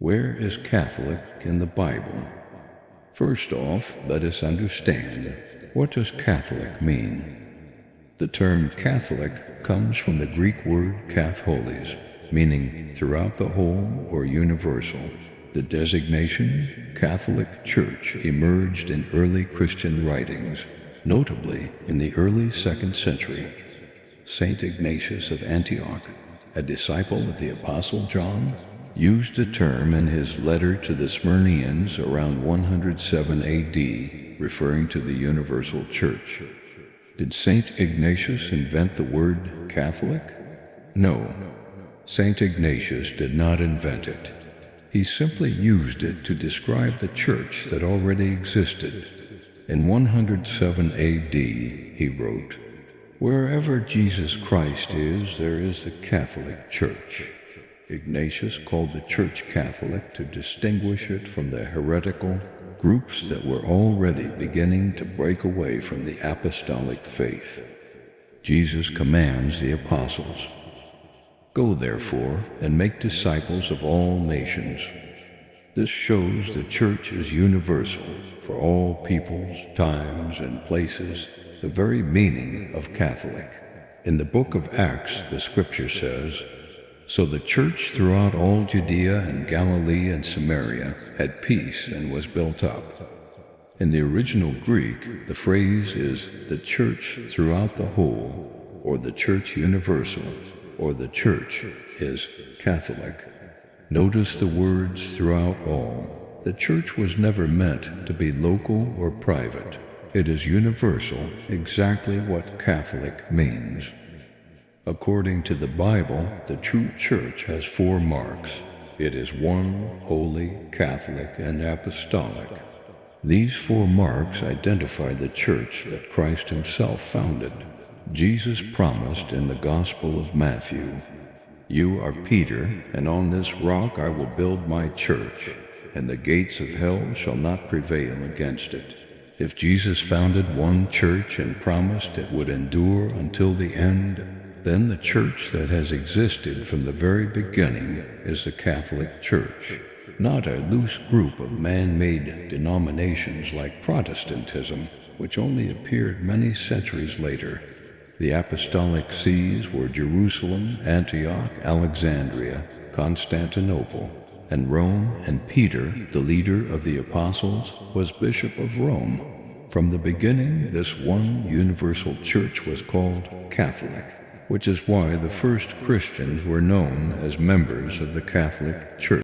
Where is Catholic in the Bible? First off, let us understand, what does Catholic mean? The term Catholic comes from the Greek word katholis, meaning throughout the whole or universal. The designation Catholic Church emerged in early Christian writings, notably in the early 2nd century. Saint Ignatius of Antioch, a disciple of the Apostle John, used the term in his letter to the Smyrnians around 107 AD, referring to the universal church. Did Saint Ignatius invent the word Catholic? No, Saint Ignatius did not invent it. He simply used it to describe the church that already existed. In 107 AD, he wrote, "Wherever Jesus Christ is, there is the Catholic Church." Ignatius called the Church Catholic to distinguish it from the heretical groups that were already beginning to break away from the apostolic faith. Jesus commands the apostles, "Go therefore and make disciples of all nations." This shows the church is universal, for all peoples, times, and places, the very meaning of Catholic. In the book of Acts, the scripture says, "So the church throughout all Judea and Galilee and Samaria had peace and was built up." In the original Greek, the phrase is the church throughout the whole, or the church universal, or the church is Catholic. Notice the words throughout all. The church was never meant to be local or private. It is universal, exactly what Catholic means. According to the Bible, the true church has 4 marks. It is one, holy, Catholic, and apostolic. These 4 marks identify the church that Christ himself founded. Jesus promised in the Gospel of Matthew, "You are Peter, and on this rock I will build my church, and the gates of hell shall not prevail against it." If Jesus founded one church and promised it would endure until the end, then the church that has existed from the very beginning is the Catholic Church, not a loose group of man-made denominations like Protestantism, which only appeared many centuries later. The apostolic sees were Jerusalem, Antioch, Alexandria, Constantinople, and Rome, and Peter, the leader of the apostles, was Bishop of Rome. From the beginning, this one universal church was called Catholic, which is why the first Christians were known as members of the Catholic Church.